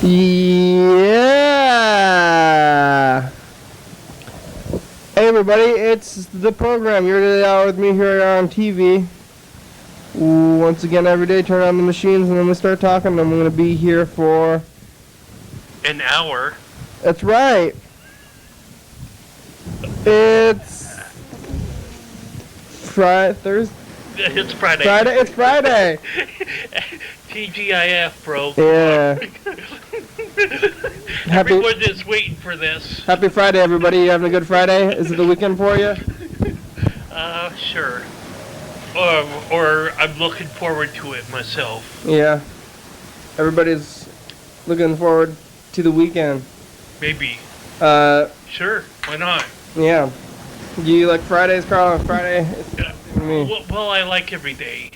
Yeah. Hey everybody, it's the program. You're today out with me here on TV. Once again, every day, turn on the machines and then we start talking. I'm going to be here for an hour. That's right. It's Thursday. It's Friday. It's Friday. TGIF, bro. Yeah. Everyone is waiting for this. Happy Friday, everybody. You having a good Friday? Is it the weekend for you? Sure. Or I'm looking forward to it myself. Yeah. Everybody's looking forward to the weekend. Maybe. Sure. Why not? Yeah. Do you like Fridays, Carl? Friday? Well, I like every day.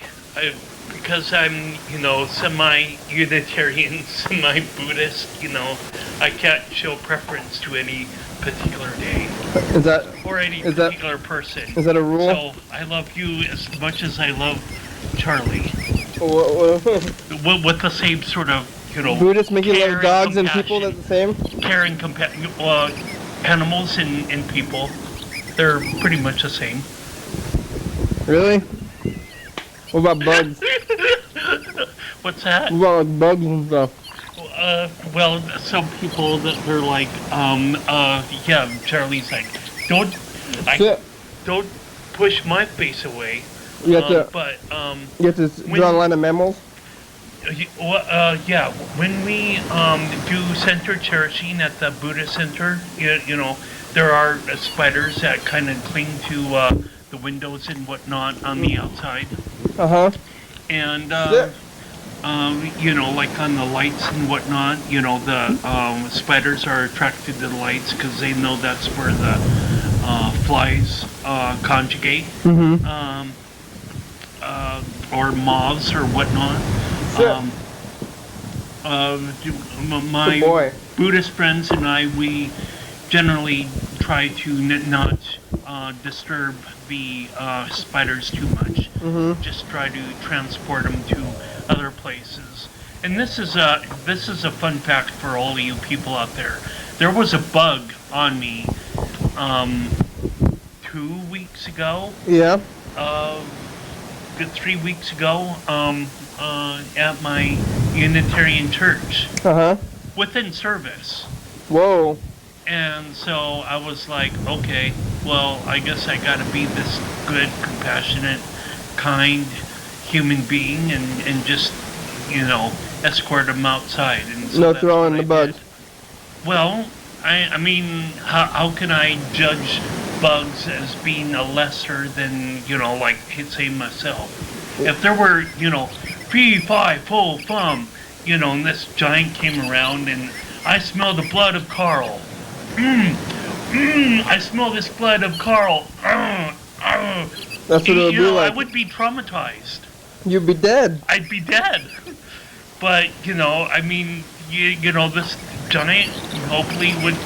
Because I'm, semi-Unitarian, semi-Buddhist, I can't show preference to any particular day. Is that... Or any particular person. Is that a rule? So, I love you as much as I love Charlie. With the same sort of, Buddhists make you love dogs and people, that's the same? Caring, animals and people, they're pretty much the same. Really? What about bugs? What's that? What about like bugs and stuff? Well, some people that they're like, Charlie's like, don't push my face away. You have to draw a line of mammals? Yeah, when we do center cherishing at the Buddhist center, there are spiders that kind of cling to the windows and whatnot on the outside. And, like on the lights and whatnot, the spiders are attracted to the lights because they know that's where the flies conjugate, or moths or whatnot. My Buddhist friends and I, we generally try to not disturb the spiders too much. Just try to transport them to other places. And this is a fun fact for all of you people out there. There was a bug on me 2 weeks ago. Yeah. 3 weeks ago at my Unitarian church. Within service. Whoa. And so I was like, okay, well, I guess I gotta be this good, compassionate, kind human being and just, escort them outside. And so no throwing the bug. Well, I mean, how can I judge bugs as being a lesser than, like, say, myself? If there were, fee, fi, fo, fum, and this giant came around and I smell the blood of Carl. I smell this blood of Carl. That's what it would be like. I would be traumatized. You'd be dead. I'd be dead. But, I mean, this giant hopefully would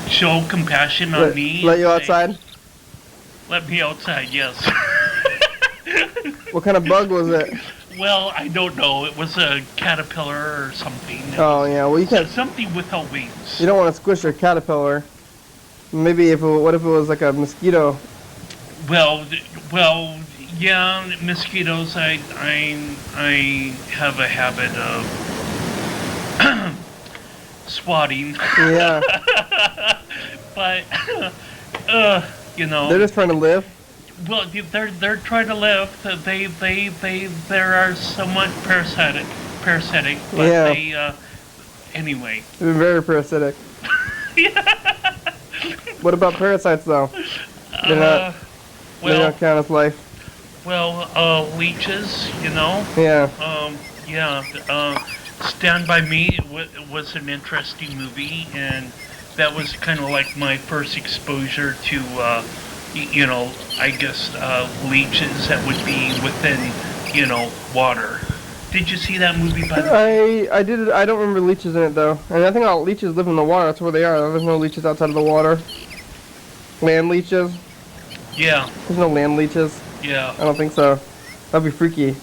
show compassion on me. Let you outside? Let me outside, yes. What kind of bug was it? Well, I don't know. It was a caterpillar or something. Oh, yeah. Well, you can't... Something without wings. You don't want to squish your caterpillar. Maybe what if it was like a mosquito? Well, yeah, mosquitoes, I have a habit of swatting. Yeah. But, they're just trying to live? Well, they're trying to live. They are somewhat parasitic, but yeah. They, anyway. They're very parasitic. Yeah. What about parasites, though? They don't count as life. Well, leeches, Yeah. Stand By Me was an interesting movie, and that was kind of like my first exposure to, I guess, leeches that would be within, water. Did you see that movie by the way? I did. I don't remember leeches in it, though. And I think all leeches live in the water. That's where they are. There's no leeches outside of the water. Land leeches? Yeah. There's no land leeches? Yeah. I don't think so. That'd be freaky.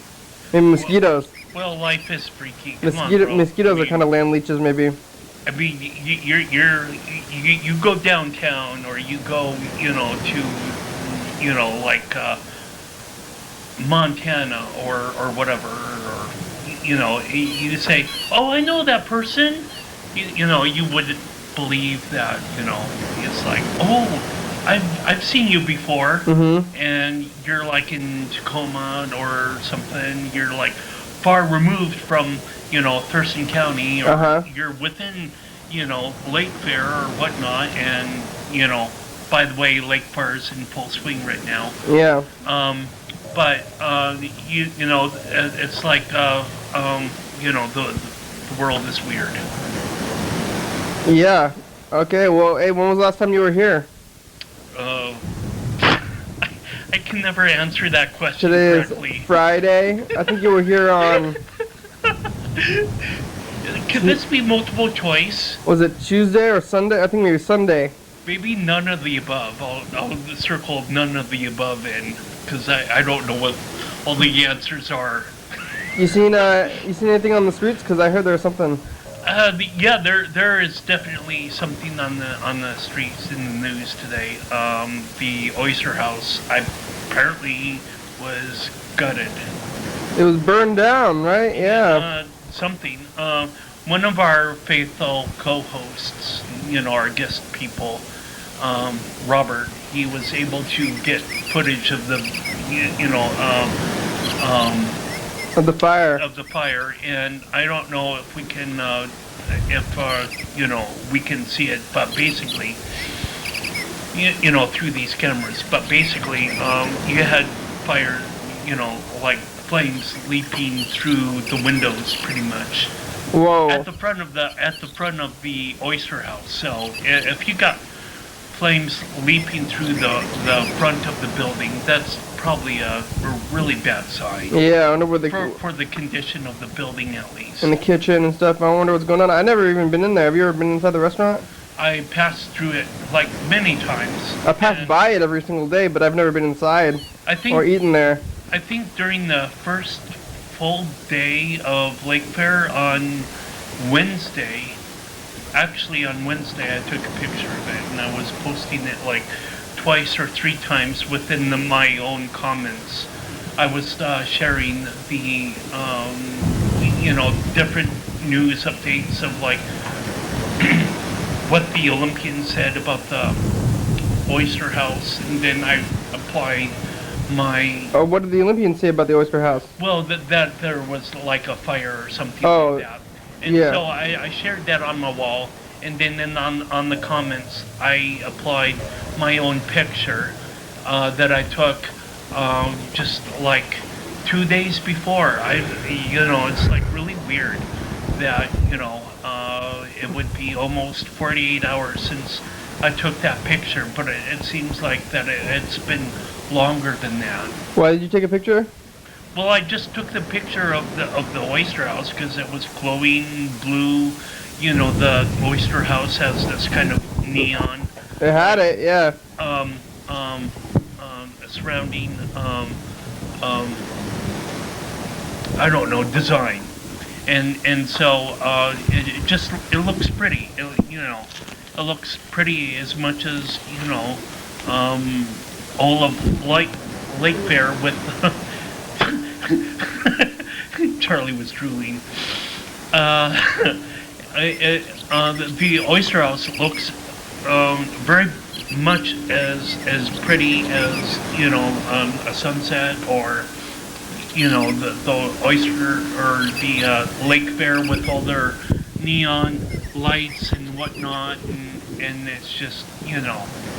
Maybe mosquitoes. Well, life is freaky. Come on, bro. Mosquitoes are kind of land leeches, maybe. I mean, you go downtown, or you go, to, like Montana or whatever, or you say, oh, I know that person. You wouldn't believe that. It's like, oh, I've seen you before, and you're like in Tacoma or something. You're like far removed from Thurston County, or you're within Lake Fair or whatnot, and by the way, Lake Fair is in full swing right now. Yeah. But it's like the world is weird. Yeah. Okay. Well, hey, when was the last time you were here? I can never answer that question Today correctly. Is Friday. I think you were here on. Could this be multiple choice? Was it Tuesday or Sunday? I think maybe Sunday. Maybe none of the above. I'll circle none of the above in, because I don't know what all the answers are. You seen anything on the streets? Because I heard there was something. Yeah, there is definitely something on the streets in the news today. The Oyster House apparently was gutted. It was burned down, right? Yeah. Something. One of our faithful co-hosts, our guest people, Robert, he was able to get footage of the, Of the fire. Of the fire, and I don't know if we can, we can see it, but basically, through these cameras. But basically, you had fire, like flames leaping through the windows, pretty much. Whoa. At the front of the Oyster House. So if you got flames leaping through the front of the building, that's probably a really bad sign. Yeah, I wonder where for the condition of the building, at least. In the kitchen and stuff. I wonder what's going on. I never even been in there. Have you ever been inside the restaurant? I passed through it like many times. I pass by it every single day, but I've never been inside or eaten there. I think during the first full day of Lake Fair on Wednesday, actually on Wednesday I took a picture of it, and I was posting it like twice or three times within my own comments. I was sharing the different news updates of like what the Olympians said about the Oyster House, and then I applied my... Oh, what did the Olympians say about the Oyster House? Well, that there was like a fire or something like that. And so I shared that on my wall, and then on the comments, I applied my own picture that I took just like 2 days before. It's like really weird that, it would be almost 48 hours since I took that picture, but it seems like that it's been longer than that. Why did you take a picture? Well, I just took the picture of the Oyster House because it was glowing blue. The Oyster House has this kind of neon. It had it, yeah. Surrounding, I don't know, design, and so it looks pretty. It looks pretty as much as all of Lake Fair with. Charlie was drooling. The Oyster House looks very much as pretty as a sunset, or the Oyster or the Lake Fair with all their neon lights and whatnot, and it's just I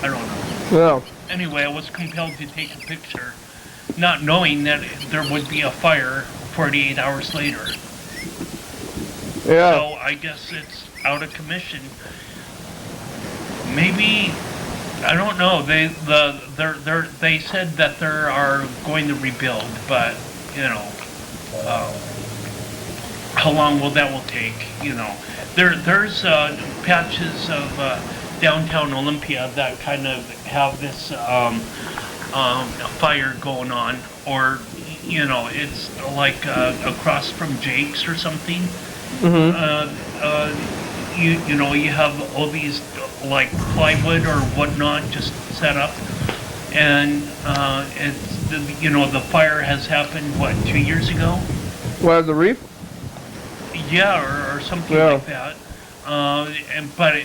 don't know. Well. Anyway, I was compelled to take a picture, not knowing that there would be a fire 48 hours later. Yeah. So I guess it's out of commission. Maybe, I don't know. They said that they are going to rebuild, but how long will take? There's patches of downtown Olympia that kind of have this fire going on, or it's like across from Jake's or something. You have all these like plywood or whatnot just set up, and the fire has happened 2 years ago? What, the reef? Yeah, or something like that. But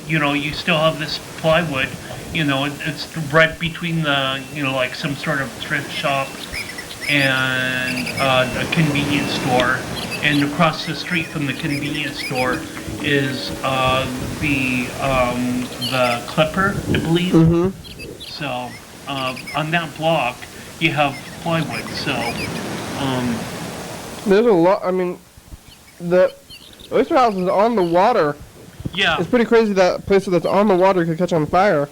you still have this plywood. It's right between the like some sort of thrift shop and a convenience store, and across the street from the convenience store is the Clipper, I believe. So on that block you have plywood. So there's a lot. I mean, the Oyster House is on the water. Yeah. It's pretty crazy that a place that's on the water could catch on fire.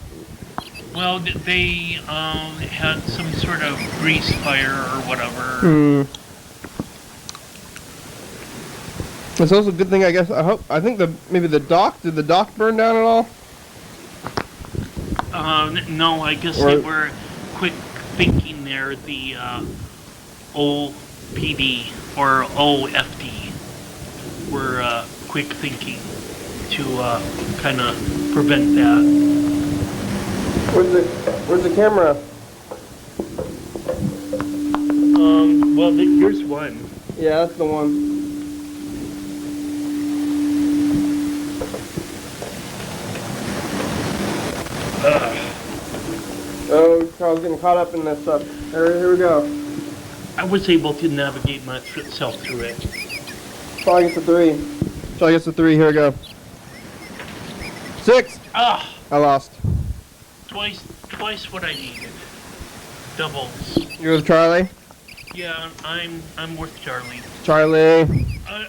Well, they had some sort of grease fire or whatever. It's also a good thing, I guess. I think maybe the dock. Did the dock burn down at all? No, I guess they were quick thinking there. The OPD or OFD were quick thinking to kind of prevent that. Where's the camera? Well, here's one. Yeah, that's the one. Oh, Carl's getting caught up in this stuff. Here we go. I was able to navigate myself through it. Probably gets a 3. Probably gets a 3. Here we go. 6. Ah! I lost. Twice what I needed. Doubles. You're with Charlie? Yeah, I'm with Charlie. Charlie.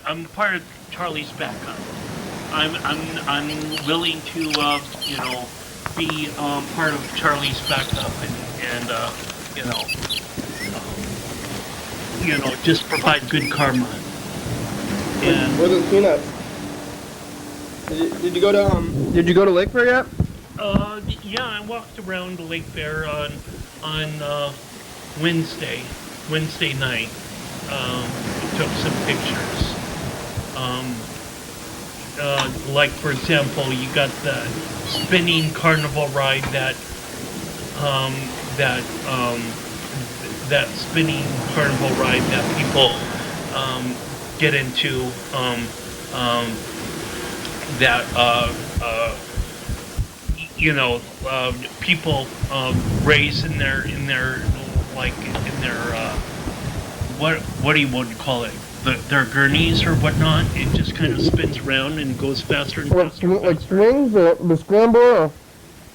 I'm part of Charlie's backup. I'm willing to be part of Charlie's backup and just provide good karma. And where's the peanuts? Did you go to Lake Fair yet? Yeah, I walked around the Lake Fair on Wednesday night. Took some pictures. Like for example, you got the spinning carnival ride that spinning carnival ride that people get into people raise in their what do you want to call it? Their gurneys or whatnot. It just kind of spins around and goes faster and faster. Like swings, the scrambler?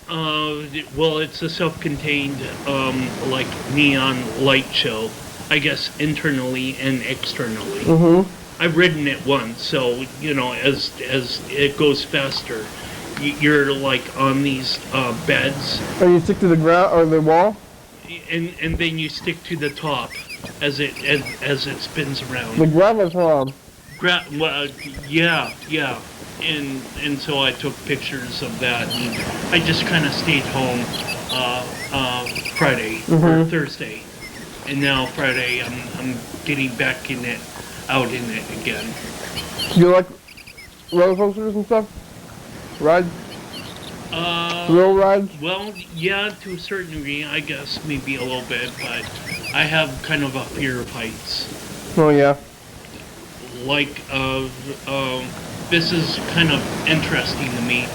Well, it's a self-contained like neon light show, I guess internally and externally. I've ridden it once, so as it goes faster, you're like on these beds. And you stick to the ground or the wall? And then you stick to the top as it spins around. The graviton. Yeah. And so I took pictures of that, and I just kind of stayed home Friday or Thursday, and now Friday I'm getting back out in it again. You like roller coasters and stuff? Rides? Thrill rides? Well, yeah, to a certain degree, I guess, maybe a little bit, but I have kind of a fear of heights. Oh, yeah. Like, this is kind of interesting to me.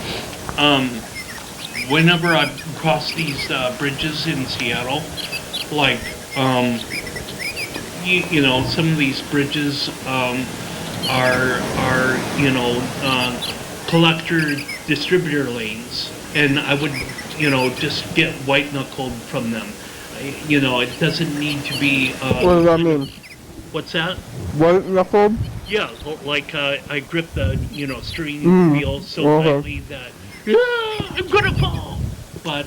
Whenever I cross these bridges in Seattle, like, some of these bridges are collector distributor lanes, and I would just get white knuckled from them. It doesn't need to be what does that mean? What's that? White knuckled? Yeah, like I grip the steering wheel so tightly that I'm gonna fall. But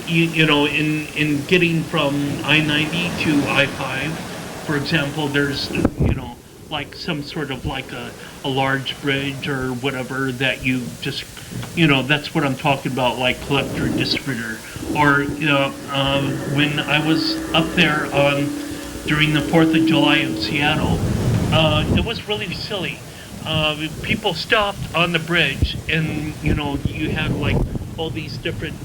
in getting from I-90 to I-5, for example, there's like some sort of like a large bridge or whatever that you just, you know, that's what I'm talking about, like collector distributor. Or, you know, when I was up there during the 4th of July in Seattle, it was really silly. People stopped on the bridge, and, you know, you had like all these different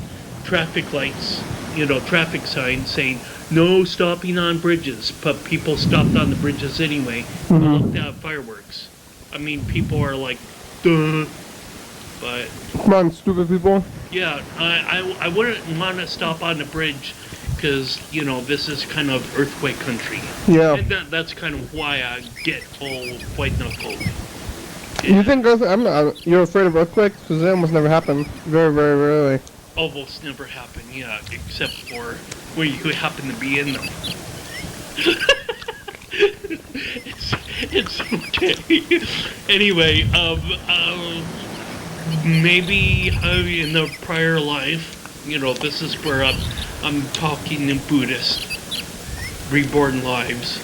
traffic lights, you know, traffic signs saying no stopping on bridges, but people stopped on the bridges anyway and looked at fireworks. I mean, people are like, duh, but come on, stupid people. yeah, I wouldn't want to stop on the bridge because, you know, this is kind of earthquake country. Yeah. And that's kind of why I get all white knuckled. You think you're afraid of earthquakes? Because they almost never happen. Very, very rarely. Almost never happen, yeah, except for where you happen to be in them. it's okay. Anyway, maybe in the prior life, you know, this is where I'm talking in Buddhist reborn lives.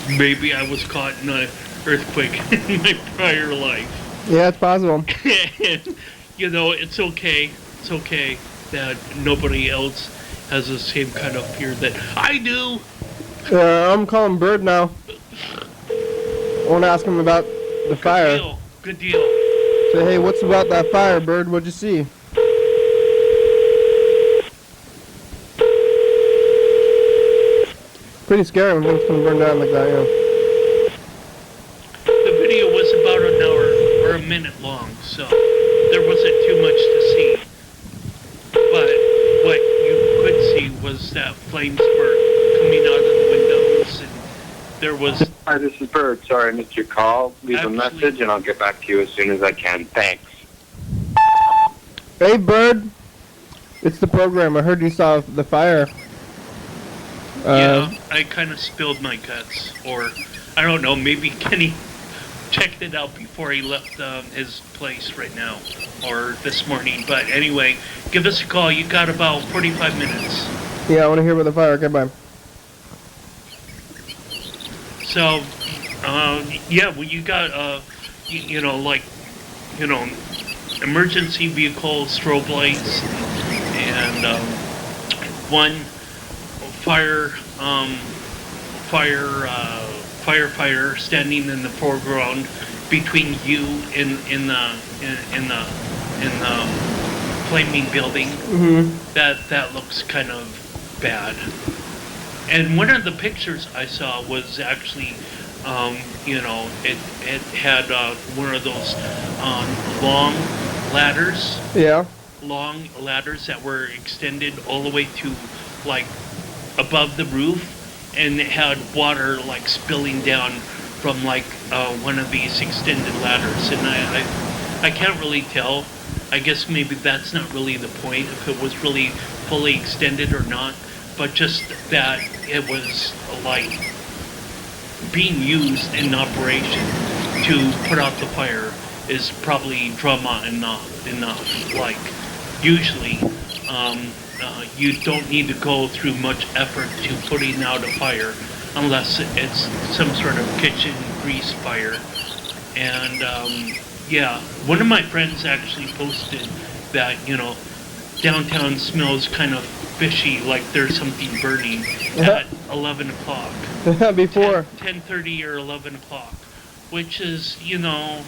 Maybe I was caught in an earthquake in my prior life. Yeah, it's possible. And, you know, it's okay. It's okay that nobody else has the same kind of fear that I do. I'm calling Bird now. I want to ask him about the fire. Good deal. Say, hey, what's about that fire, Bird? What'd you see? Pretty scary when things can burn down like that, yeah. The video was about an hour or a minute long, so there wasn't too much to see. But what you could see was that flames were coming out of the windows, and there was... Hi, this is Bird. Sorry I missed your call. Leave Actually, a message and I'll get back to you as soon as I can. Thanks. Hey, Bird. It's the program. I heard you saw the fire. Yeah, I kind of spilled my guts, or I don't know, maybe Kenny checked it out before he left his place right now, or this morning. But anyway, give us a call. You got about 45 minutes. Yeah, I want to hear about the fire. Okay, bye. So, yeah, well, you got, you know, like, you know, emergency vehicle strobe lights, and one firefighter standing in the foreground between you in the flaming building. Mm-hmm. That looks kind of bad. And one of the pictures I saw was actually, you know, it had one of those long ladders. Yeah. Long ladders that were extended all the way to, like, above the roof, and it had water, like, spilling down from, like, one of these extended ladders. And I can't really tell. I guess maybe that's not really the point, if it was really fully extended or not. But just that it was, like, being used in operation to put out the fire is probably drama enough. Like, usually, you don't need to go through much effort to putting out a fire unless it's some sort of kitchen grease fire. And, yeah, one of my friends actually posted that, you know, downtown smells kind of fishy, like there's something burning at 11 o'clock. Before 10:30 or 11 o'clock, which is, you know,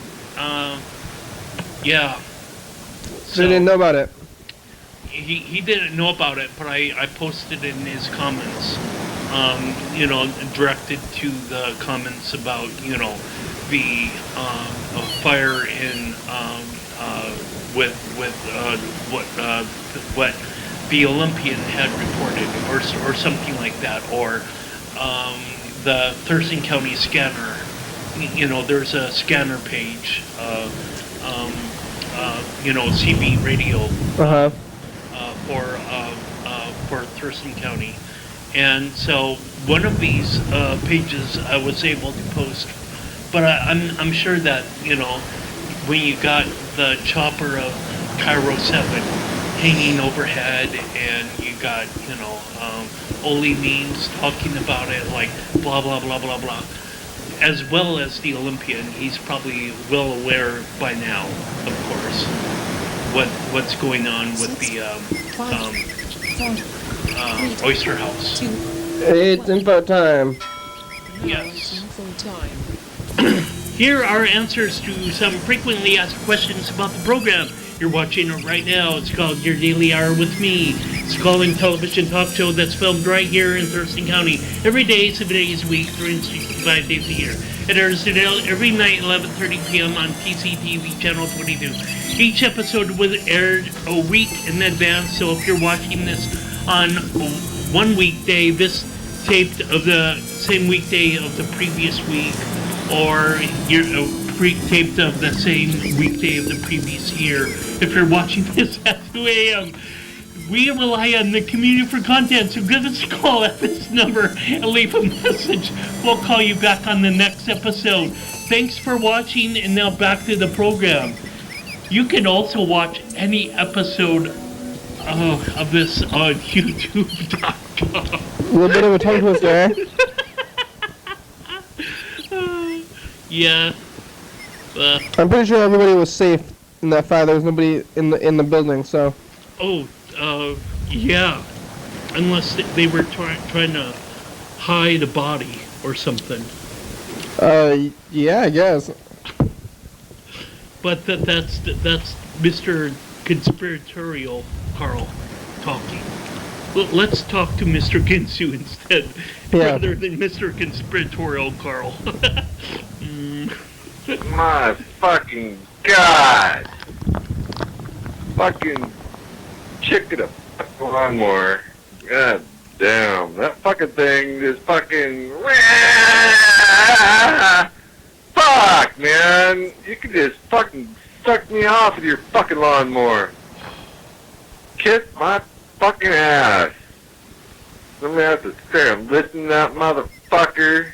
yeah. So he didn't know about it. He didn't know about it, but I posted in his comments, you know, directed to the comments about, you know, the fire in with what the Olympian had reported, or something like that, or the Thurston County scanner. You know, there's a scanner page, you know, CB radio for Thurston County, and so one of these pages I was able to post, but I'm sure that, you know, when you got the chopper of Cairo 7 hanging overhead, and you got, you know, Oli Means talking about it, like, blah, blah, blah, blah, blah. as well as the Olympian. He's probably well aware by now, of course, what's going on with the Oyster House. It's info time. Yes. Here are answers to some frequently asked questions about the program you're watching right now. It's called Your Daily Hour with Me. It's a call-in television talk show that's filmed right here in Thurston County every day, 7 days a week, 365 days a year. It airs every night, 11:30 p.m. on TCTV Channel 22. Each episode was aired a week in advance, so if you're watching this on one weekday, this taped of the same weekday of the previous week, or you're pre-taped of the same weekday of the previous year. If you're watching this at 2 a.m., we rely on the community for content, so give us a call at this number and leave a message. We'll call you back on the next episode. Thanks for watching, and now back to the program. You can also watch any episode of this on YouTube.com. A little bit of a tongue twister, eh? Yeah. I'm pretty sure everybody was safe in that fire. There was nobody in the building, so. Yeah. Unless they were trying to hide a body or something. Yeah, I guess. But that's Mr. Conspiratorial Carl talking. Well, let's talk to Mr. Ginsu instead, rather than Mr. Conspiratorial Carl. My fucking God! Fucking chicken a fucking lawnmower. God damn. That fucking thing is fucking... Fuck, man! You can just fucking suck me off with your fucking lawnmower. Kiss my fucking ass. I'm gonna have to sit there and listen to that motherfucker.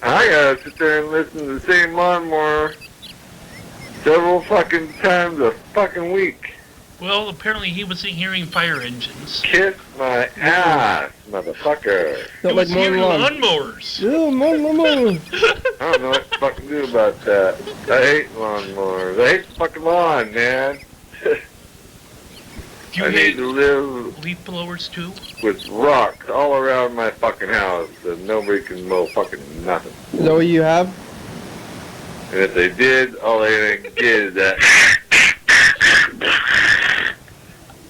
I gotta sit there and listen to the same lawnmower several fucking times a fucking week. Well, apparently he wasn't hearing fire engines. Kiss my ass, motherfucker. He was hearing lawnmowers. Yeah, lawnmowers. I don't know what to fucking do about that. I hate lawnmowers. I hate the fucking lawn, man. Do you I need to live leaf blowers too? with rocks all around my fucking house and nobody can mow fucking nothing. Is that what you have? And if they did, all they can get is that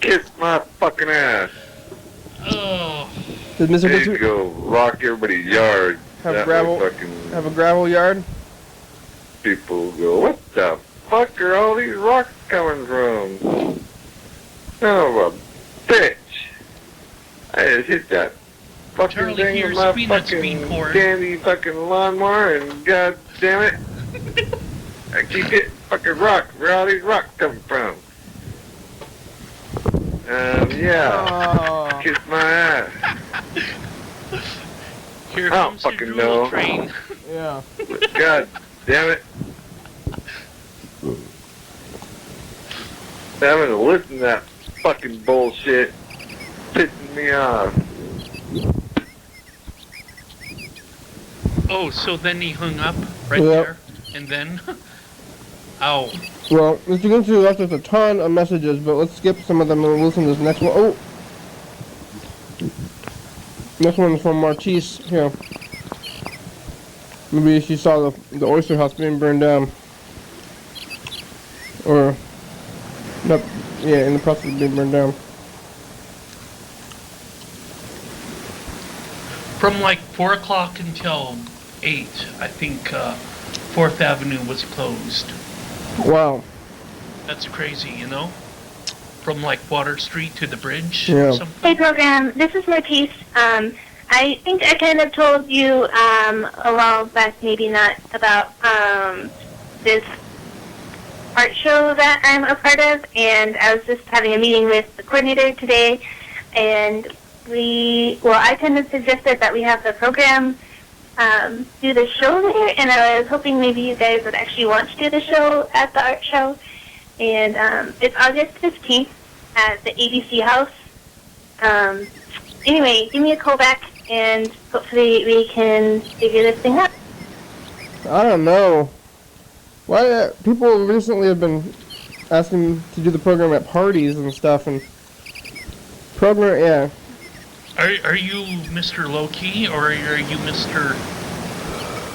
kiss my fucking ass. Oh. Did Mr. They need to Ginsu go rock everybody's yard. have That gravel? way fucking Have a gravel yard? people go, what the fuck are all these rocks coming from? Son of a bitch. I just hit that fucking Charlie, thing here's with my peanuts being fucking poured. dandy fucking lawnmower and god damn it. I keep hitting fucking rocks. Where all these rocks coming from? Yeah. Kiss my ass. Here I don't comes your fucking drool know. train. Yeah. But god damn it. Having to listen to that fucking bullshit pissing me off. Oh, so then he hung up right Yep. there, and then, ow. Well, Mr. Ginsu left us a ton of messages, but let's skip some of them and we'll listen to this next one. Oh! Next one is from Martise here. Maybe she saw the Oyster House being burned down. Or, nope, yeah, in the process of being burned down. From like 4 o'clock until 8, I think 4th Avenue was closed. Wow. That's crazy, you know? From like Water Street to the bridge Yeah. or something. Hey, program. This is Martise. I think I kind of told you a while back, maybe not, about this art show that I'm a part of, and I was just having a meeting with the coordinator today, and I kind of suggested that we have the program do the show there, and I was hoping maybe you guys would actually want to do the show at the art show. And it's August 15th at the ABC House. Anyway, give me a call back, and hopefully we can figure this thing out. I don't know. Why people recently have been asking to do the program at parties and stuff, and yeah. Are you Mr. Low Key or are you Mr.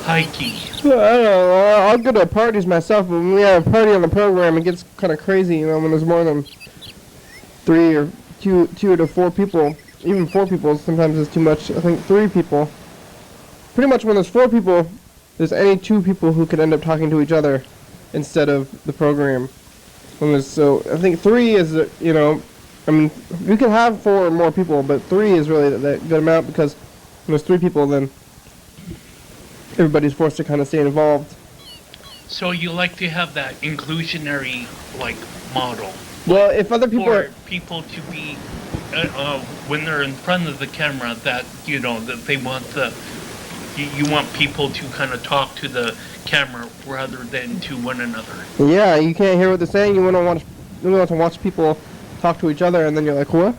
High Key? I don't know. I'll go to parties myself, but when we have a party on the program, it gets kind of crazy. You know, when there's more than 3 or 2 to 4 people, even 4 people sometimes is too much. I think 3 people. Pretty much when there's 4 people, there's any 2 people who could end up talking to each other instead of the program. So I think 3 is, you know, I mean, we could have 4 or more people, but 3 is really that good amount, because when there's 3 people, then everybody's forced to kind of stay involved. So you like to have that inclusionary, like, model. Well, if other people for people to be, when they're in front of the camera, that, you know, that they want you want people to kind of talk to the camera rather than to one another. Yeah, you can't hear what they're saying. You want to watch people talk to each other, and then you're like, what?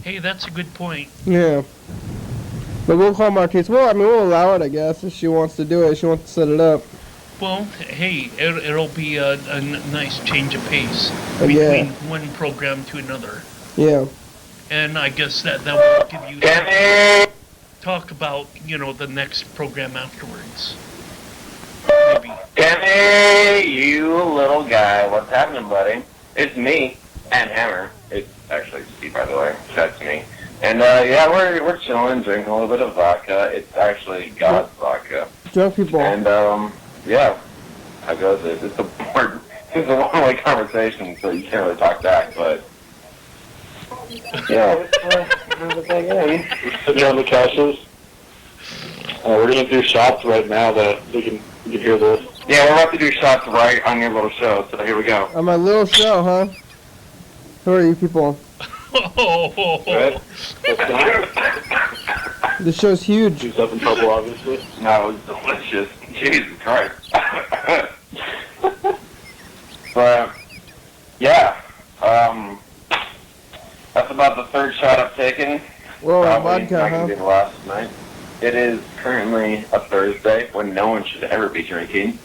Hey, that's a good point. Yeah. But we'll call Marquise. Well, I mean, we'll allow it, I guess, if she wants to do it. If she wants to set it up. Well, hey, it'll be a nice change of pace yeah. between one program to another. Yeah. And I guess that will give you time to talk about, you know, the next program afterwards. Maybe. Kenny, you little guy. What's happening, buddy? It's me and Hammer. It's actually Steve, by the way. That's me. And yeah, we're chilling, drinking a little bit of vodka. It's actually God's vodka. Drunk people. And yeah, how goes it? It's a one-way conversation, so you can't really talk back. But yeah, how's it going? We're sitting on the couches. We're gonna do shots right now that we can hear this. Yeah, we're about to do shots right on your little show. So here we go. On my little show, huh? Who are you people? Good. This show's huge. Who's up in trouble, obviously? No, it was delicious. Jesus Christ. But, yeah, that's about the 3rd shot I've taken. Whoa, Probably vodka, not huh? gonna be the last night. It is currently a Thursday when no one should ever be drinking.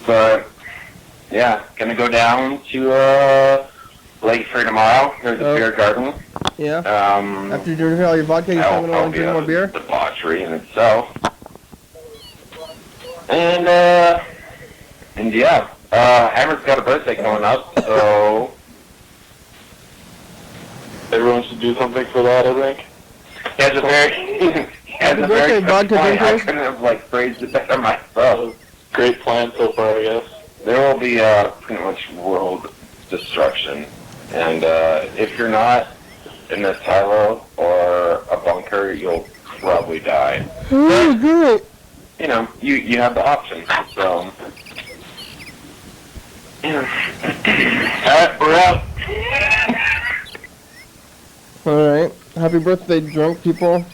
But, yeah, gonna go down to, Lake Free tomorrow. There's a beer garden. Yeah. After you drink all your vodka, you still gonna want to drink more beer? Debauchery in itself. And yeah, Hammer's got a birthday coming up, so Everyone should do something for that, I think. he has a very, Happy birthday, vodka I drinkers. couldn't have phrased it better myself. Great plan so far, I guess. There will be pretty much world destruction. And if you're not in a silo or a bunker, you'll probably die. Oh, good. You know, you have the option. So, alright, we're out. Alright. Happy birthday, drunk people.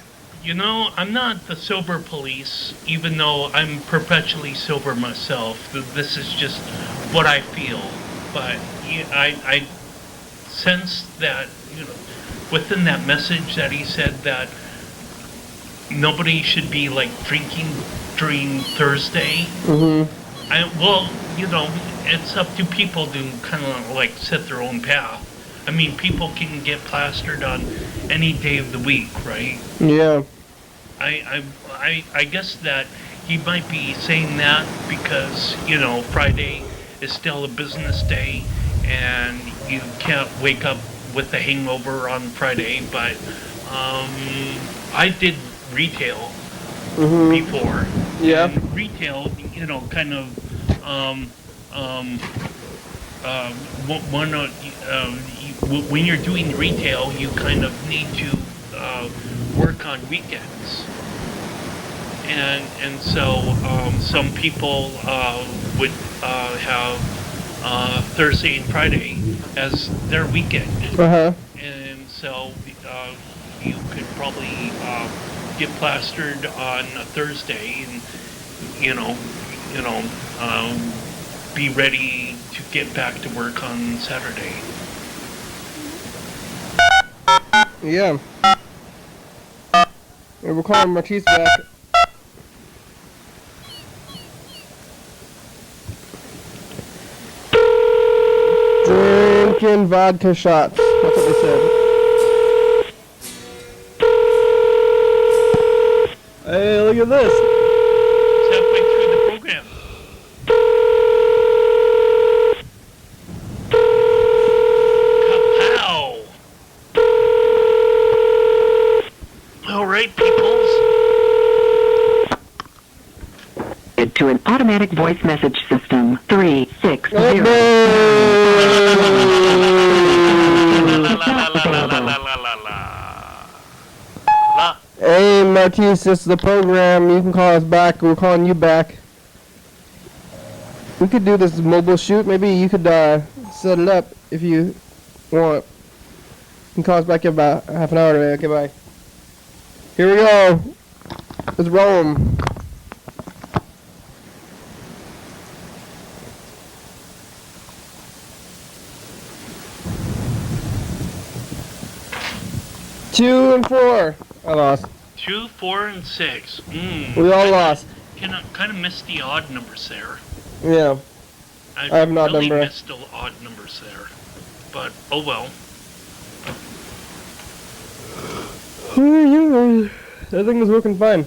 You know, I'm not the sober police, even though I'm perpetually sober myself. This is just what I feel. But I sense that, you know, within that message that he said that nobody should be drinking during Thursday. Well, you know, it's up to people to kind of set their own path. I mean, people can get plastered on any day of the week, right? Yeah. I guess that he might be saying that because, you know, Friday is still a business day and you can't wake up with a hangover on Friday, but I did retail before. Yeah. And retail, you know, kind of when you're doing retail, you kind of need to work on weekends. And so some people would have Thursday and Friday as their weekend. And so you could probably get plastered on a Thursday and be ready to get back to work on Saturday. Yeah. We're calling Marquise back. pumpkin vodka shots. That's what they said. Hey, look at this. It's halfway through the program. Kapow! All right, peoples. To an automatic voice message system. 360. Hey, Martise, this is the program. You can call us back. We're calling you back. We could do this mobile shoot. Maybe you could set it up if you want. You can call us back in about half an hour today. Okay, bye. Here we go. Let's roll 'em. Two and 4. I lost. 2, 4, and 6. We all lost. Kind of missed the odd numbers there. Yeah. I have an odd really number. missed the odd numbers there. But, oh well. That thing was working fine.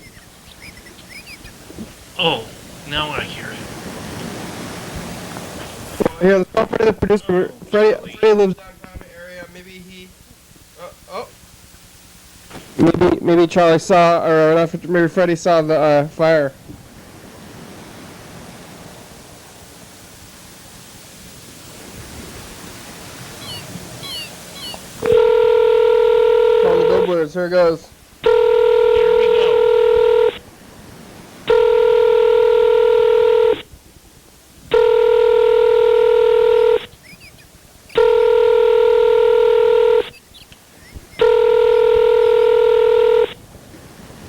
Oh, now I hear it. Here, let's call Freddie the producer. Freddie lives downtown area. Maybe he... Maybe Charlie saw, or not, maybe Freddie saw the fire. Call the billboards. Here it goes. Here we go.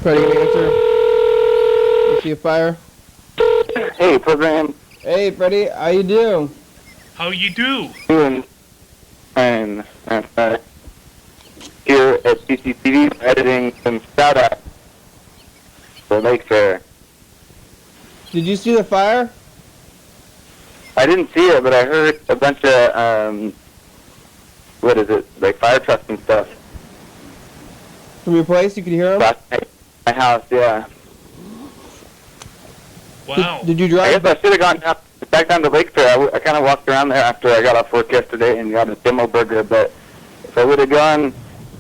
Freddie, gonna answer. You see a fire? Hey, program. Hey, Freddie, how you doing? How you do? Doing fine. Here at TCTV, editing some shout-outs for Lake Fair. Did you see the fire? I didn't see it, but I heard a bunch of, what is it, like fire trucks and stuff. From your place, you could hear them? Last night at my house, yeah. Wow. Did you I drive? guess I should have gone back down to Lake Fair. I kind of walked around there after I got off work yesterday and got a demo burger, but if I would have gone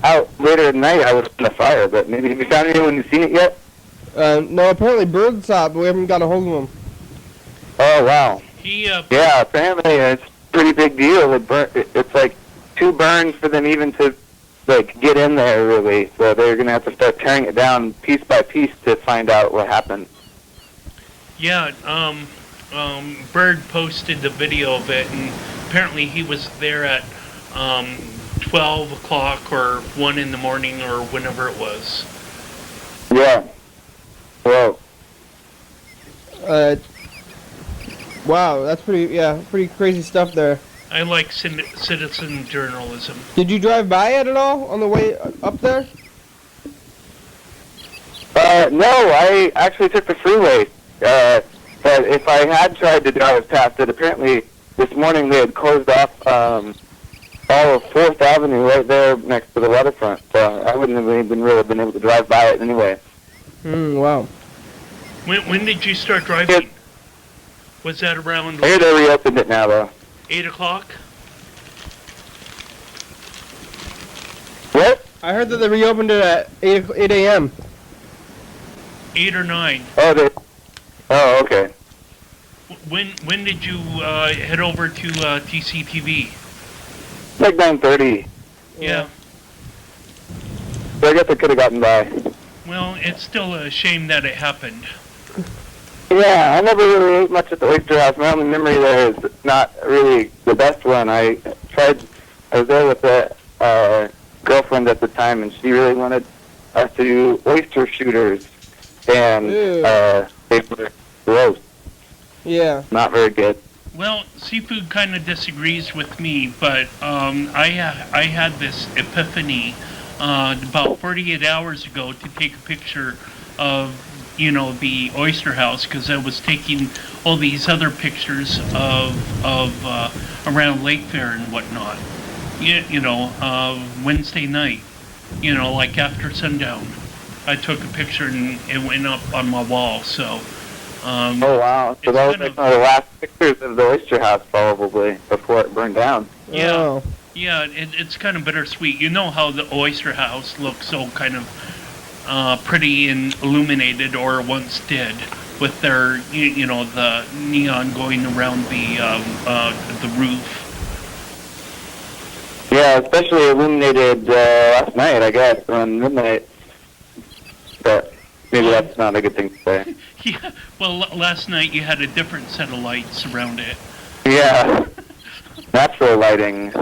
out later at night, I would have seen a fire. But maybe, have you found anyone who's seen it yet? No, apparently Bird saw it, but we haven't got a hold of him. Oh, wow. Yeah, apparently it's a pretty big deal. It's like 2 burns for them even to like get in there, really. So they're going to have to start tearing it down piece by piece to find out what happened. Yeah, Bird posted the video of it, and apparently he was there at 12 o'clock or 1 in the morning or whenever it was. Yeah. Whoa. Wow, that's pretty crazy stuff there. I like citizen journalism. Did you drive by it at all on the way up there? No, I actually took the freeway. But if I had tried to drive past it, apparently this morning they had closed off all of 4th Avenue right there next to the waterfront. So I wouldn't have even really been able to drive by it anyway. Wow. When did you start driving? Was that around I hear they reopened it now, though. 8 o'clock? What? I heard that they reopened it at 8 a.m. 8 or 9. Oh, okay. When did you head over to TCTV? Like 9:30. Yeah. So I guess I could have gotten by. Well, it's still a shame that it happened. Yeah, I never really ate much at the Oyster House. My only memory there is not really the best one. I was there with a girlfriend at the time, and she really wanted us to do oyster shooters, and they were gross. Yeah. Not very good. Well, seafood kind of disagrees with me, but I had this epiphany about 48 hours ago to take a picture of, the Oyster House, because I was taking all these other pictures of around Lake Fair and whatnot. Wednesday night, like after sundown. I took a picture and it went up on my wall. So. Oh wow! So that was like one of the last pictures of the Oyster House, probably before it burned down. Yeah. Oh. Yeah, it's kind of bittersweet. You know how the Oyster House looks so kind of pretty and illuminated, or once did, with their the neon going around the roof. Yeah, especially illuminated last night, I guess, around midnight. But maybe that's not a good thing to say. Yeah, well, last night you had a different set of lights around it. Yeah, natural lighting.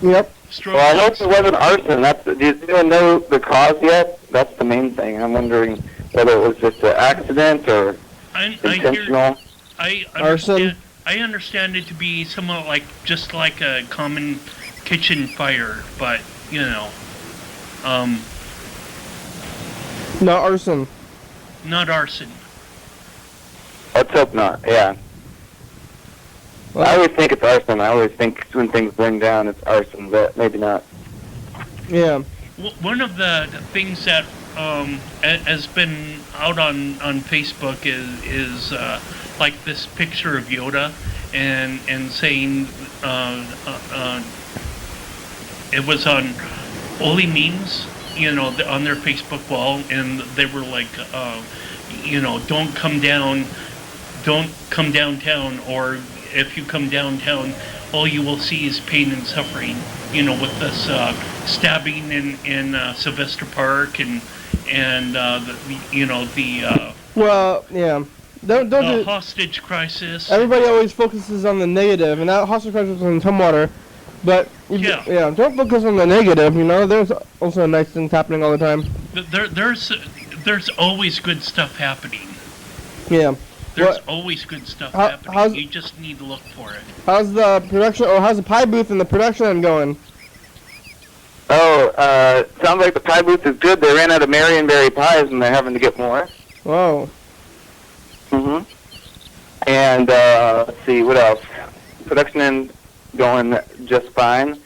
Yep. Strobe Well, I hope lights. it wasn't arson. Do you even know the cause yet? That's the main thing. I'm wondering whether it was just an accident or intentional. Arson? I understand it to be somewhat just like a common kitchen fire, but Not arson. not arson. Let's hope not. Yeah. Well, I always think it's arson. I always think when things burn down, it's arson, but maybe not. Yeah. One of the things that has been out on Facebook is like this picture of Yoda and saying it was on Oli Memes, on their Facebook wall, and they were like, don't come downtown, or if you come downtown, all you will see is pain and suffering. With this stabbing in Sylvester Park and Well, yeah. Don't the do. hostage crisis. Everybody always focuses on the negative, and that hostage crisis was in Tumwater. But Yeah. don't focus on the negative. There's also nice things happening all the time. There's always good stuff happening. Yeah. There's always good stuff happening. You just need to look for it. How's the production? Or how's the pie booth and the production end going? Oh, sounds like the pie booth is good. They ran out of Marionberry pies, and they're having to get more. Whoa. Mm-hmm. And let's see, what else? Production end going just fine.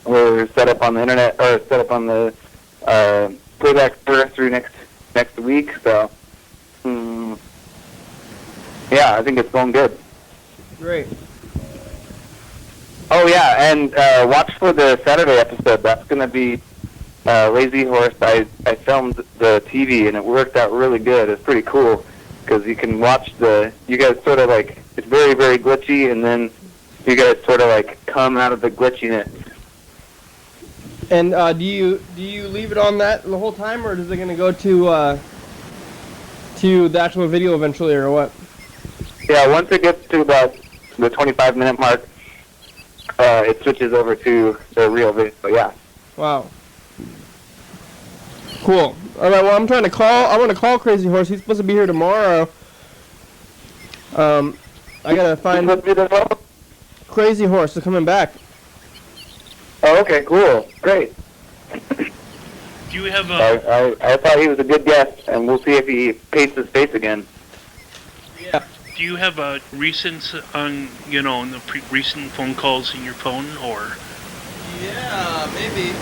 We're set up on the internet, or set up on the playback through next week. So, yeah, I think it's going good. Great. Oh yeah, and watch for the Saturday episode. That's going to be Lazy Horse. I filmed the TV, and it worked out really good. It's pretty cool because you can watch you guys sort of like, it's very, very glitchy, and then you guys sort of like come out of the glitchiness. And do you leave it on that the whole time, or is it going to go to the actual video eventually, or what? Yeah, once it gets to about the 25-minute mark, it switches over to the real video. Yeah. Wow. Cool. All right. Well, I want to call Crazy Horse. He's supposed to be here tomorrow. I gotta find Crazy Horse is coming back. Oh, okay, cool, great. Do you have I thought he was a good guest, and we'll see if he paints his face again. Yeah. Do you have a recent on in the recent phone calls in your phone, or? Yeah, maybe.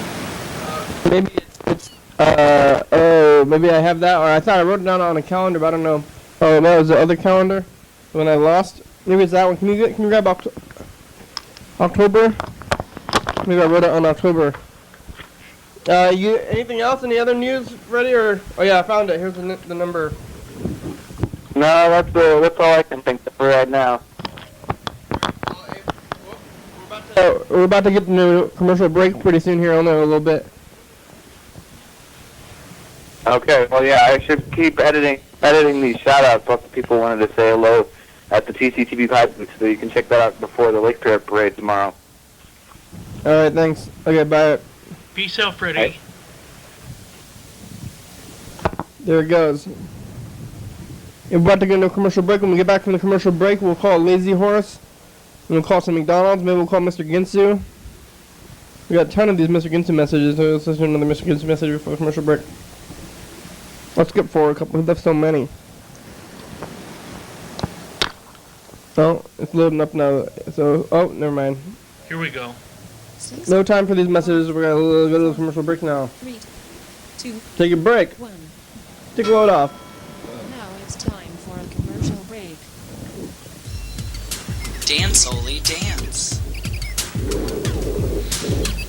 Maybe it's maybe I have that, or I thought I wrote it down on a calendar, but I don't know. Oh, that was the other calendar when I lost. Maybe it's that one. Can you grab October? Maybe I wrote it on October. Anything else? Any other news ready? Or oh yeah, I found it. Here's the number. No, that's all I can think of for right now. We're about to get into commercial break pretty soon here. Only a little bit. Okay, well yeah, I should keep editing these shout-outs. Lots of people wanted to say hello at the TCTV Pie Booth, so you can check that out before the Lake Fair Parade tomorrow. Alright, thanks. Okay, bye. Peace out, Freddie. Right. There it goes. We're about to get into a commercial break. When we get back from the commercial break, we'll call Lazy Horse. We'll call some McDonald's. Maybe we'll call Mr. Ginsu. We got a ton of these Mr. Ginsu messages, so let's listen to another Mr. Ginsu message before the commercial break. Let's skip forward a couple. We've left so many. Oh, it's loading up now. So, oh, never mind. Here we go. No time for these messages. We're gonna go to the commercial break now. 3, 2, Take a break. 1. Take a load off. Now it's time for a commercial break. Dance, Oli, dance.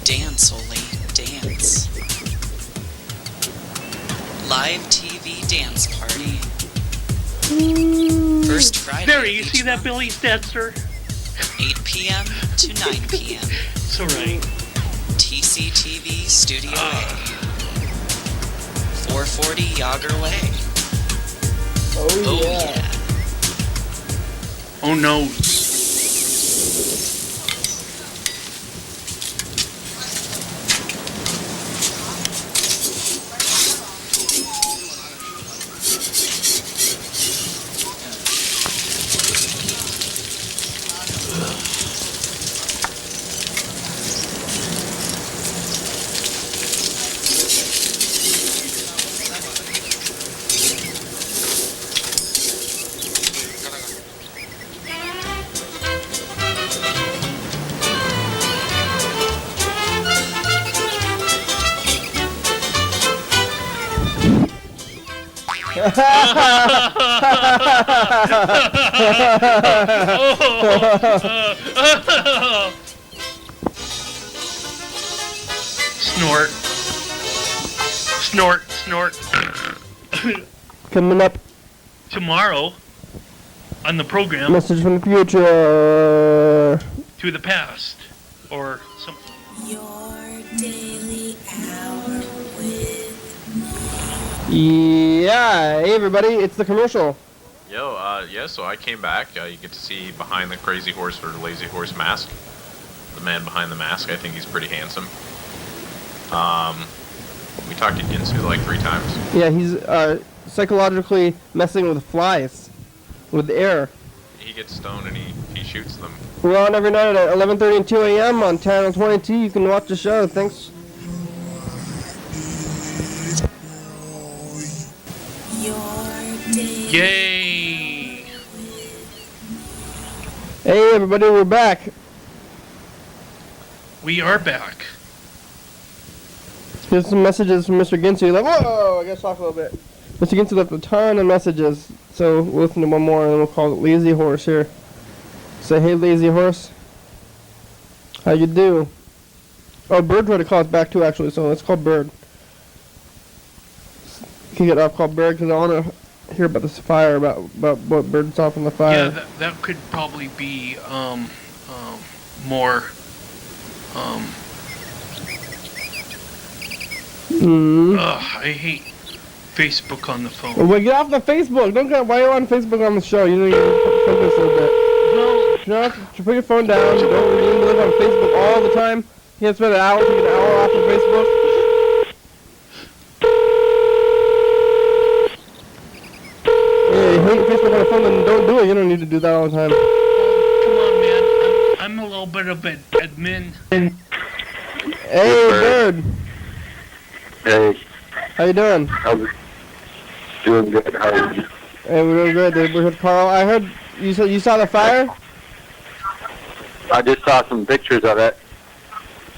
Dance, Oli, dance. Live TV dance party. First Friday. There, you of see each that, month, Billy Stetzer? 8 p.m. to 9 p.m. It's alright. TCTV Studio A. 440 Yager Way. Oh yeah. Oh no. Snort. Snort, snort. Coming up, Tomorrow on the program, message from the future. to the past. Or some. Your daily hour with Yeah, hey everybody, it's the commercial. Yo, yeah, so I came back. You get to see behind the crazy horse or lazy horse mask. The man behind the mask, I think he's pretty handsome. We talked to Ginsu like 3 times. Yeah, he's psychologically messing with flies, with air. He gets stoned and he shoots them. We're on every night at 11:30 and 2 a.m. on Channel 22. You can watch the show. Thanks. your daily Yay! Hey everybody, we're back. We are back. Here's some messages from Mr. Ginsu. Like, whoa, I gotta talk a little bit. Mr. Ginsu left a ton of messages, so we'll listen to one more and then we'll call it Lazy Horse here. Say, hey Lazy Horse. How you do? Oh, Bird tried to call us back too actually, so let's call Bird. Can you get off call Bird because I want to hear about this fire, about what Bird saw from the fire. Yeah, that could probably be more I hate Facebook on the phone. Well, get off the Facebook. Don't get. Why are you on Facebook on the show? You need to focus a little bit. Well, You don't have to put your phone down. You don't need to live on Facebook all the time. You can't spend an hour, take an hour off of Facebook. Yeah, you hate Facebook on the phone, then don't do it. You don't need to do that all the time. come on, man. I'm a little bit of an admin. Hey, Bird. Hey, How you doing? how's it? Doing good. How are you? Hey, we're doing good. We're with Carl. I heard you saw the fire? I just saw some pictures of it.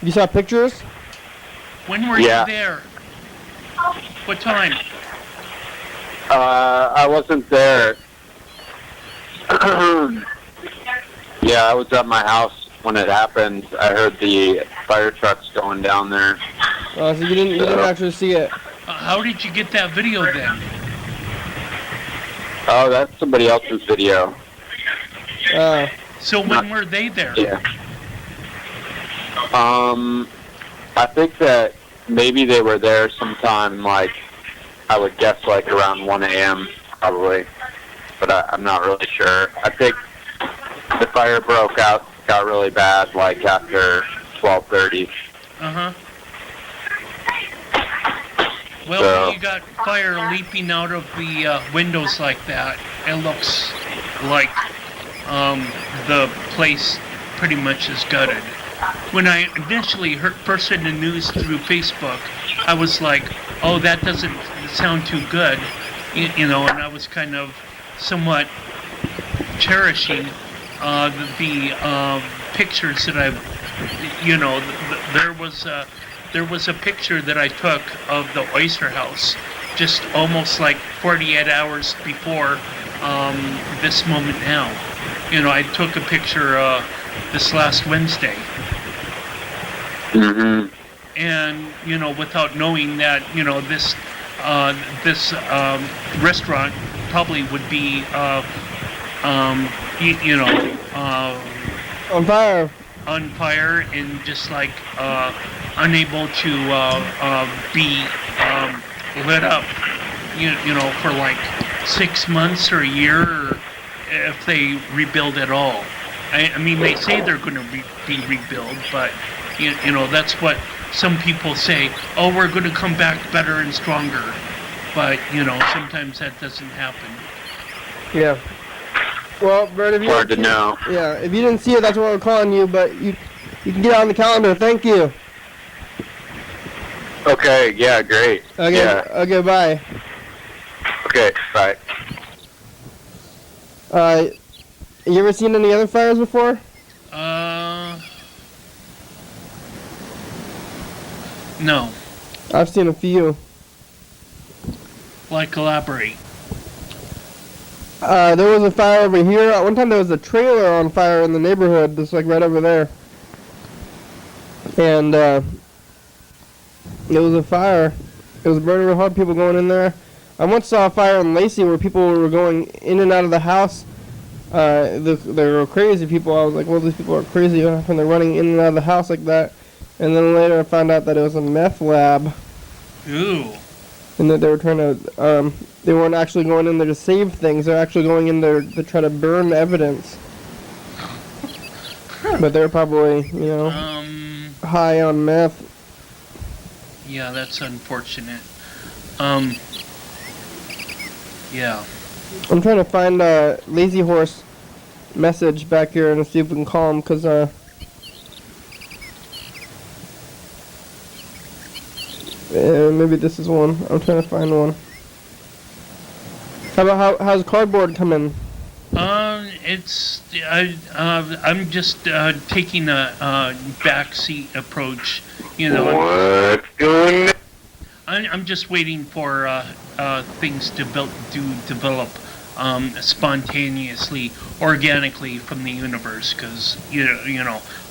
You saw pictures? When were Yeah. you there? What time? I wasn't there. Yeah, I was at my house when it happened. I heard the fire trucks going down there. Oh, so you didn't actually see it. How did you get that video then? Oh, that's somebody else's video. So when were they there? Yeah. I think that maybe they were there sometime, like, I would guess like around 1 a.m. probably, but I'm not really sure. I think the fire broke out, got really bad, like after 12:30. Uh-huh. Well, So- when you got fire leaping out of the windows like that, it looks like the place pretty much is gutted. When I initially first heard the news through Facebook, I was like, oh, that doesn't sound too good, you know, and I was kind of somewhat cherishing the pictures that I've there was a picture that I took of the Oyster House just almost like 48 hours before this moment now. I took a picture this last Wednesday. Mm-hmm. And, without knowing that, this restaurant probably would be, on fire and just like unable to be lit up, for like 6 months or a year, or if they rebuild at all. I mean, they say they're going to be rebuilt, but that's what some people say. Oh, we're going to come back better and stronger, but sometimes that doesn't happen. Yeah. Well, Bert, if you hard to know. Yeah, if you didn't see it, that's why we're calling you. But you can get on the calendar. Thank you. Okay. Yeah. Great. Okay. Yeah. Okay. Bye. Okay. Bye. You ever seen any other fires before? No. I've seen a few. Like, elaborate. There was a fire over here. One time there was a trailer on fire in the neighborhood, just like right over there. And it was a fire. It was burning real hard, people going in there. I once saw a fire in Lacey where people were going in and out of the house. They were crazy people. I was like, well, these people are crazy when they're running in and out of the house like that. And then later I found out that it was a meth lab. Ooh. And that they were trying to, they weren't actually going in there to save things. They're actually going in there to try to burn evidence. But they're probably, high on meth. Yeah, that's unfortunate. Yeah. I'm trying to find Lazy Horse message back here and see if we can call him, because maybe this is one. I'm trying to find one. How's cardboard coming? I'm just taking a backseat approach. What's going on? I'm just waiting for things to develop spontaneously, organically from the universe, because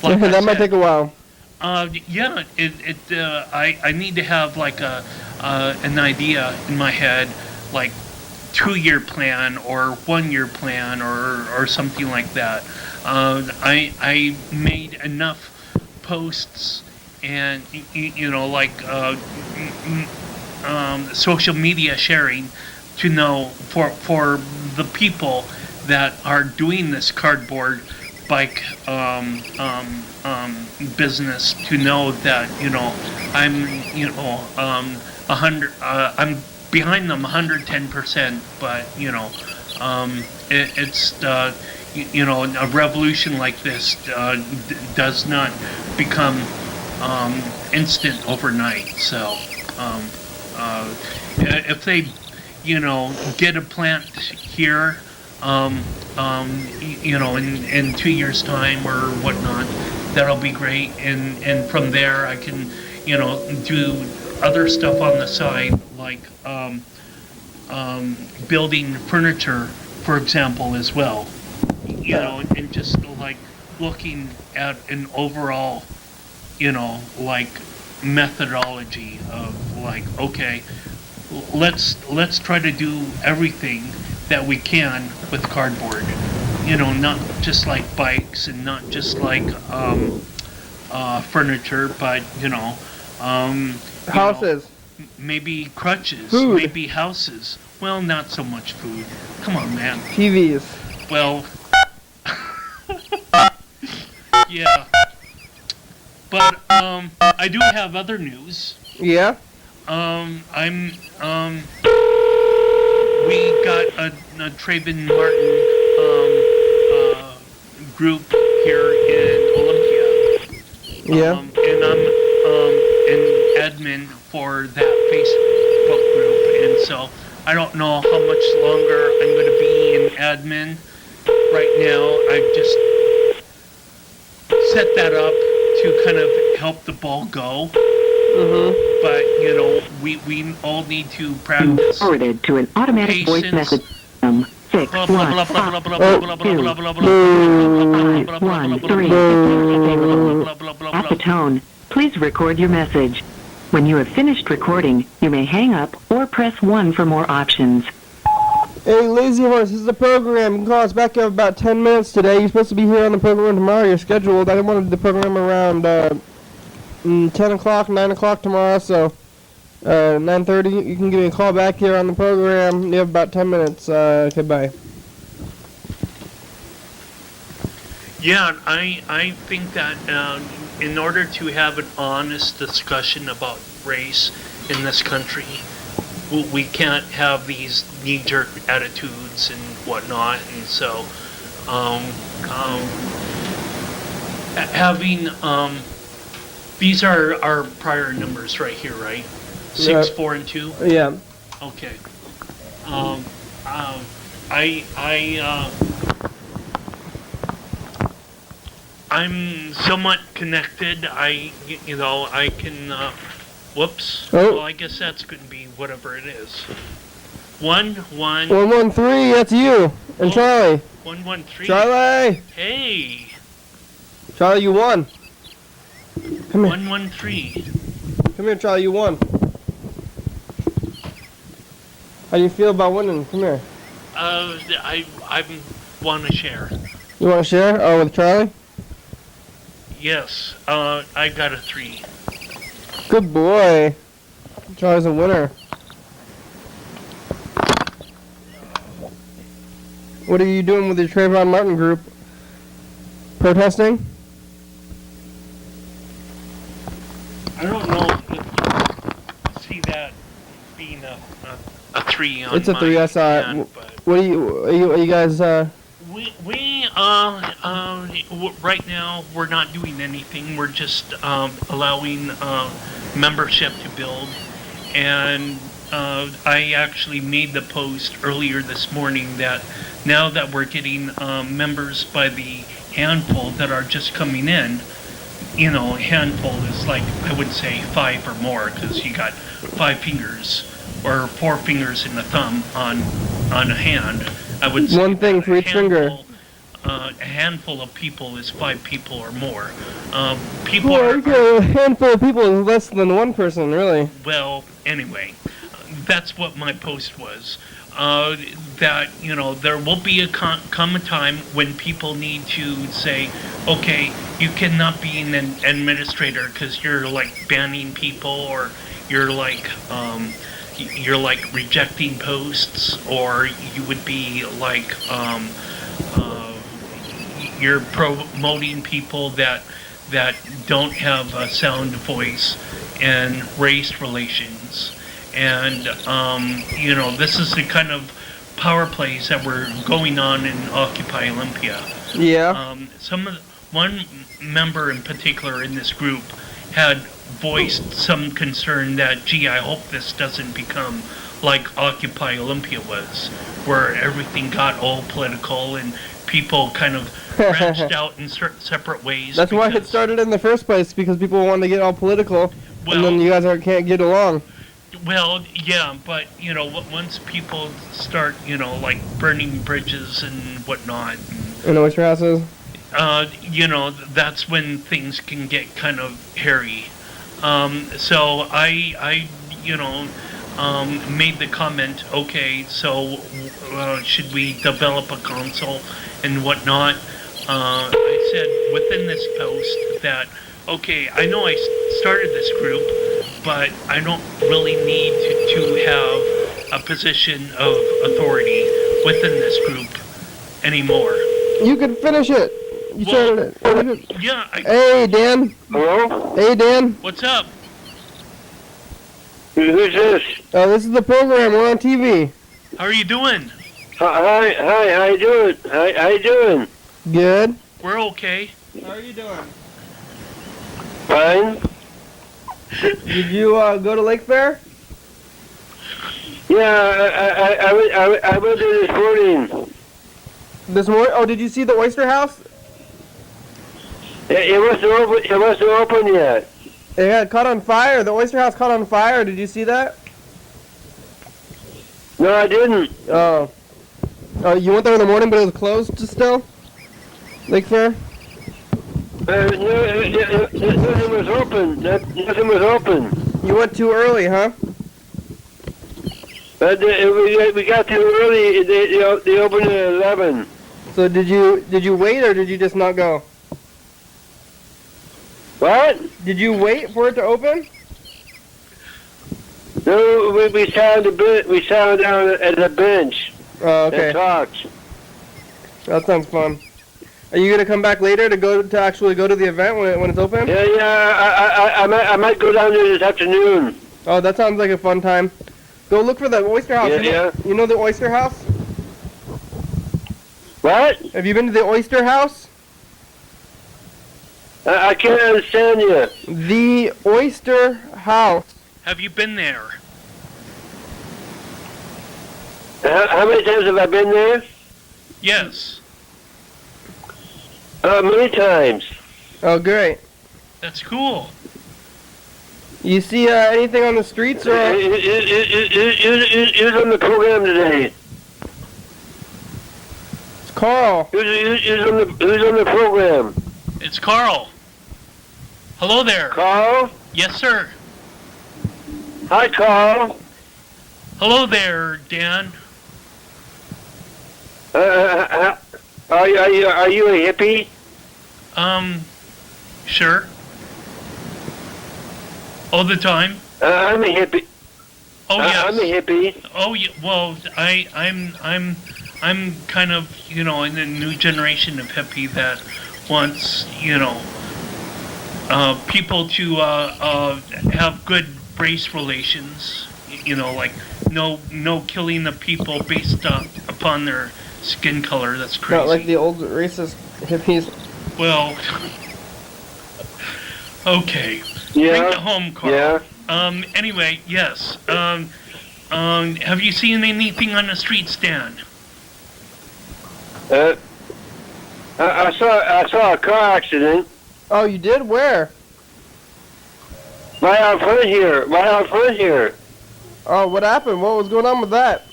like that might take a while. Yeah, I need to have like an idea in my head, like 2-year plan or 1-year plan or something like that. I made enough posts and social media sharing to know for the people that are doing this cardboard bike business to know that I'm I'm behind them 110%, but it's a revolution like this does not become instant overnight. So if they get a plant here in 2 years time or whatnot, that'll be great, and from there I can do other stuff on the side, like building furniture, for example, as well, and just like looking at an overall like methodology of like, okay, let's try to do everything that we can with cardboard, not just like bikes and not just like furniture, but houses, maybe crutches, food. Maybe houses. Well, not so much food. Come on, man. TVs. Well, yeah, but I do have other news. Yeah. We got a Trayvon Martin group here in Olympia. Yeah. And I'm an admin for that Facebook group, and so I don't know how much longer I'm going to be an admin. Right now, I've just set that up to kind of help the ball go. But, you know, we all need to practice. Forwarded to an automatic voice Patience. message system. 6 1 5 2 1 3. At the tone, please record your message. When you have finished recording, you may hang up or press 1 for more options. Hey, Lazy Horse, this is the program. You can call us back in about 10 minutes today. You're supposed to be here on the program tomorrow. You're scheduled. I wanted the program around 10 o'clock, 9 o'clock tomorrow, so 9:30. You can give me a call back here on the program. You have about 10 minutes. Goodbye. Yeah, I think that in order to have an honest discussion about race in this country, we can't have these knee-jerk attitudes and whatnot, and so having these are our prior numbers right here, right? 6, 4, and 2. Yeah. Okay. I'm somewhat connected. I can. Whoops. Oh. Well, I guess that's going to be whatever it is. 1 1. 113. That's you and Charlie. 113. Charlie. Hey. Charlie, you won. Come here. 113. Come here, Charlie. You won. How do you feel about winning? Come here. I want to share. You want to share? Oh, with Charlie? Yes. I got a 3. Good boy. Charlie's a winner. What are you doing with your Trayvon Martin group? Protesting? I don't know if see that being a 3 on It's a 3. I saw it. What are you guys? Right now we're not doing anything. We're just allowing membership to build, and I actually made the post earlier this morning that now that we're getting members by the handful that are just coming in, you know, a handful is like, I would say 5 or more, because you got 5 fingers or 4 fingers in the thumb on a hand. I would say one thing for each finger. A handful of people is 5 people or more. A handful of people is less than one person, really. Well, anyway, that's what my post was. That, you know, there will be come a time when people need to say, okay, you cannot be an administrator because you're like banning people, or you're like rejecting posts, or you would be like you're promoting people that don't have a sound voice in race relations. And, you know, this is the kind of power plays that were going on in Occupy Olympia. Yeah. One member in particular in this group had voiced some concern that, gee, I hope this doesn't become like Occupy Olympia was, where everything got all political and people kind of branched out in separate ways. That's why it started in the first place, because people wanted to get all political, and then you guys can't get along. Well, yeah, but, you know, once people start, you know, like burning bridges and whatnot. And oyster houses? You know, that's when things can get kind of hairy. So I you know, made the comment, okay, so should we develop a council and whatnot? I said within this post that, okay, I know I started this group, but I don't really need to have a position of authority within this group anymore. You can finish it. You started it. Yeah. Hey, Dan. Hello? Hey, Dan. What's up? Who's this? This is the program. We're on TV. How are you doing? Hi, how you doing? How you doing? Good. We're okay. How are you doing? Fine. Did you go to Lake Fair? Yeah, I went there this morning. This morning? Oh, did you see the Oyster House? It wasn't open yet. It had caught on fire. The Oyster House caught on fire. Did you see that? No, I didn't. Oh. Oh, you went there in the morning, but it was closed still? Lake Fair? Nothing was open. Nothing was open. You went too early, huh? We got too early. They opened at 11. So did you wait or did you just not go? What? Did you wait for it to open? No, we sat down at the bench. Oh, okay. And talked. That sounds fun. Are you gonna come back later to actually go to the event when it's open? Yeah. I might go down there this afternoon. Oh, that sounds like a fun time. Go look for the Oyster House. Yeah. You know the Oyster House? What? Have you been to the Oyster House? I can't understand you. The Oyster House. Have you been there? How many times have I been there? Yes. Many times. Oh, great. That's cool. You see anything on the streets or? Who's on the program today? It's Carl. Who's on the program? It's Carl. Hello there. Carl? Yes, sir. Hi, Carl. Hello there, Dan. Are you a hippie? Sure. All the time. I'm a hippie. Oh yes. I'm a hippie. Oh yeah. Well, I'm kind of in the new generation of hippie that wants people to have good race relations. Like no killing the people based upon their skin color. That's crazy. Not like the old racist hippies. Well, okay. Yeah. Bring it home, Carl. Yeah. Anyway, yes. Have you seen anything on the streets, Dan? I saw a car accident. Oh, you did? Where? Right out front here. Oh, what happened? What was going on with that?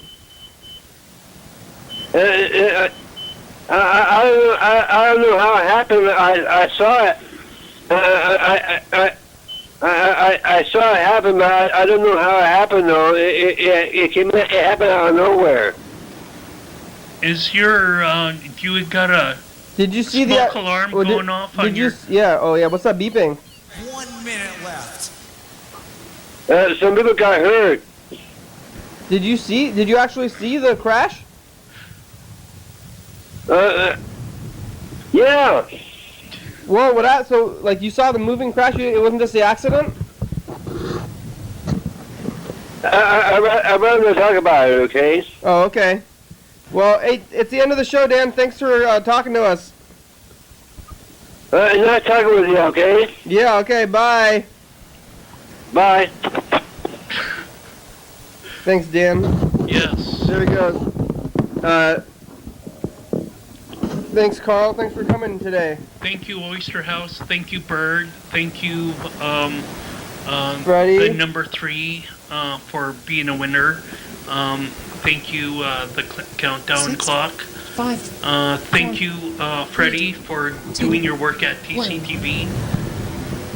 I don't know how it happened. I saw it. I saw it happen, but I don't know how it happened though. It happened out of nowhere. Is your you got a Did you see smoke the alarm going off on your? Yeah. Oh yeah. What's that beeping? 1 minute left. Some people got hurt. Did you actually see the crash? Yeah. Whoa, so, like, you saw the moving crash, it wasn't just the accident? I'd rather not talk about it, okay? Oh, okay. Well, hey, it's the end of the show, Dan. Thanks for talking to us. Nice talking with you, okay? Yeah, okay, bye. Bye. Thanks, Dan. Yes. There he goes. Thanks, Carl. Thanks for coming today. Thank you, Oyster House. Thank you, Bird. Thank you, Freddie. the number 3, for being a winner. Thank you, the countdown 6, clock. 5. Thank you, Freddie, for doing your work at TCTV.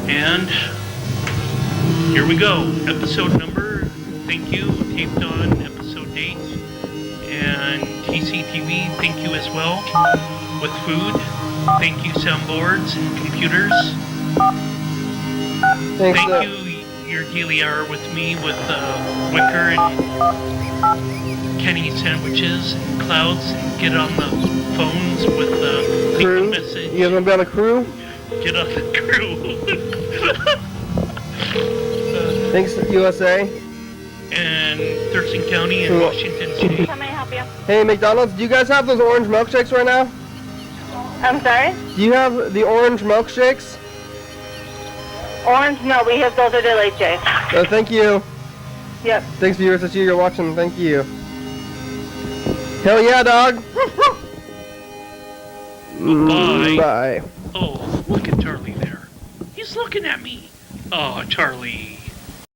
And here we go. Episode number. Thank you. Taped on episode date. And TCTV, thank you as well. With food. Thank you, soundboards and computers. Thanks, Thank you, your daily hour with me with Wicker and Kenny sandwiches and clouds, and get on the phones with the crew. message. You guys want to be on the crew? Get on the crew. Thanks, USA. And Thurston County and Washington State. How may I help you? Hey, McDonald's, do you guys have those orange milkshakes right now? I'm sorry? Do you have the orange milkshakes? Orange? No, we have those are delayed, Jay. Thank you. Yep. Thanks, viewers. That's you're watching. Thank you. Hell yeah, dog. Bye. Bye. Oh. Look at Charlie there. He's looking at me. Oh, Charlie.